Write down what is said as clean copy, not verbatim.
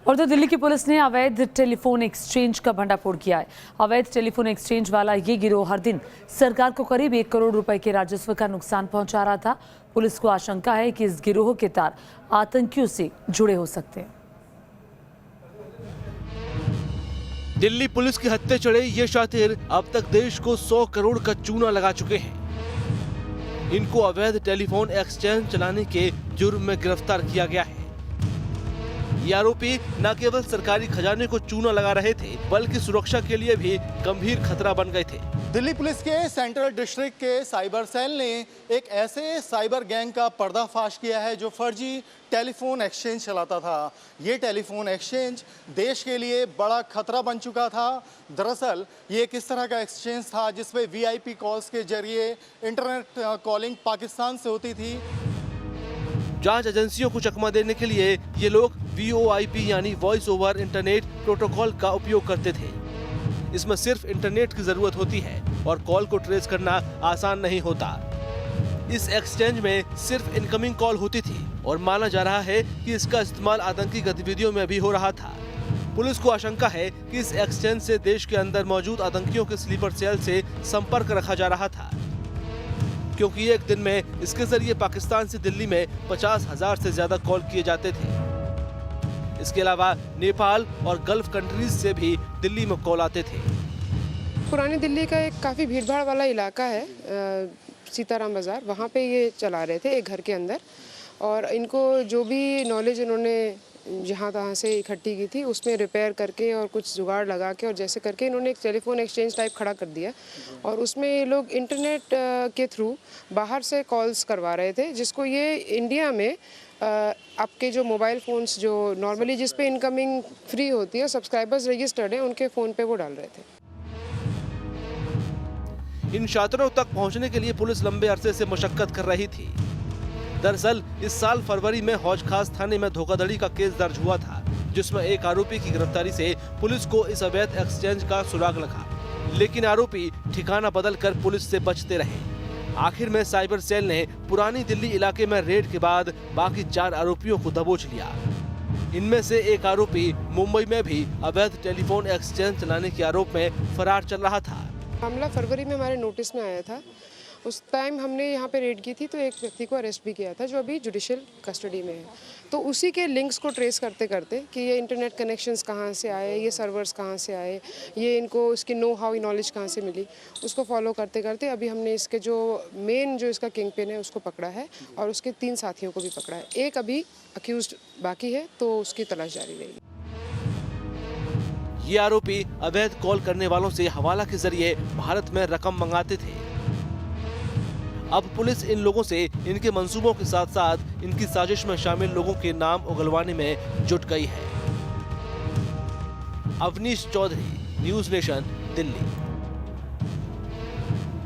और तो दिल्ली की पुलिस ने अवैध टेलीफोन एक्सचेंज का भंडाफोड़ किया है। अवैध टेलीफोन एक्सचेंज वाला ये गिरोह हर दिन सरकार को करीब 1 करोड़ रुपए के राजस्व का नुकसान पहुंचा रहा था। पुलिस को आशंका है कि इस गिरोह के तार आतंकियों से जुड़े हो सकते हैं। दिल्ली पुलिस के हत्थे चढ़े ये शातिर अब तक देश को 100 करोड़ का चूना लगा चुके हैं। इनको अवैध टेलीफोन एक्सचेंज चलाने के जुर्म में गिरफ्तार किया गया है। ये आरोपी न केवल सरकारी खजाने को चूना लगा रहे थे, बल्कि सुरक्षा के लिए भी गंभीर खतरा बन गए थे। दिल्ली पुलिस के सेंट्रल डिस्ट्रिक्ट के साइबर सेल ने एक ऐसे साइबर गैंग का पर्दाफाश किया है जो फर्जी टेलीफोन एक्सचेंज चलाता था। ये टेलीफोन एक्सचेंज देश के लिए बड़ा खतरा बन चुका था। दरअसल ये किस तरह का एक्सचेंज था जिसमें वीआईपी कॉल्स के जरिए इंटरनेट कॉलिंग पाकिस्तान से होती थी। जांच एजेंसियों को चकमा देने के लिए ये लोग VoIP यानी वॉइस ओवर इंटरनेट प्रोटोकॉल का उपयोग करते थे। इसमें सिर्फ इंटरनेट की जरूरत होती है और कॉल को ट्रेस करना आसान नहीं होता। इस एक्सचेंज में सिर्फ इनकमिंग कॉल होती थी और माना जा रहा है कि इसका इस्तेमाल आतंकी गतिविधियों में भी हो रहा था। पुलिस को आशंका है कि इस एक्सचेंज से देश के अंदर मौजूद आतंकियों के स्लीपर सेल से संपर्क रखा जा रहा था, क्योंकि एक दिन में इसके जरिए पाकिस्तान से दिल्ली में 50,000 से ज्यादा कॉल किए जाते थे। इसके अलावा नेपाल और गल्फ कंट्रीज से भी दिल्ली में कॉल आते थे। पुरानी दिल्ली का एक काफ़ी भीड़भाड़ वाला इलाका है, सीताराम बाज़ार, वहाँ पे ये चला रहे थे एक घर के अंदर। और इनको जो भी नॉलेज इन्होंने जहाँ तहाँ से इकट्ठी की थी उसमें रिपेयर करके और कुछ जुगाड़ लगा के और जैसे करके इन्होंने एक टेलीफोन एक्सचेंज टाइप खड़ा कर दिया। और उसमें ये लोग इंटरनेट के थ्रू बाहर से कॉल्स करवा रहे थे, जिसको ये इंडिया में आपके जो मोबाइल फ़ोन्स जो नॉर्मली जिस पे इनकमिंग फ्री होती है, सब्सक्राइबर्स रजिस्टर्ड हैं, उनके फ़ोन पे वो डाल रहे थे। इन शातिरों तक पहुंचने के लिए पुलिस लंबे अरसे से मशक्कत कर रही थी। दरअसल इस साल फरवरी में हौज खास थाने में धोखाधड़ी का केस दर्ज हुआ था, जिसमें एक आरोपी की गिरफ्तारी से पुलिस को इस अवैध एक्सचेंज का सुराग लगा, लेकिन आरोपी ठिकाना बदलकर पुलिस से बचते रहे। आखिर में साइबर सेल ने पुरानी दिल्ली इलाके में रेड के बाद बाकी 4 आरोपियों को दबोच लिया। इनमें से एक आरोपी मुंबई में भी अवैध टेलीफोन एक्सचेंज चलाने के आरोप में फरार चल रहा था। मामला फरवरी में हमारे नोटिस में आया था। उस टाइम हमने यहाँ पे रेड की थी तो एक व्यक्ति को अरेस्ट भी किया था जो अभी जुडिशियल कस्टडी में है। तो उसी के लिंक्स को ट्रेस करते करते कि ये इंटरनेट कनेक्शंस कहाँ से आए, ये सर्वर्स कहाँ से आए, ये इनको इसकी नो हाउ नॉलेज कहाँ से मिली, उसको फॉलो करते करते अभी हमने इसके जो मेन जो इसका किंग पिन है उसको पकड़ा है और उसके 3 साथियों को भी पकड़ा है। एक अभी अक्यूज्ड बाकी है तो उसकी तलाश जारी रहेगी। ये आरोपी अवैध कॉल करने वालों से हवाला के जरिए भारत में रकम मंगाते थे। अब पुलिस इन लोगों से इनके मंसूबों के साथ साथ इनकी साजिश में शामिल लोगों के नाम उगलवाने में जुट गई है। Avneesh Chaudhary, News Nation, Delhi.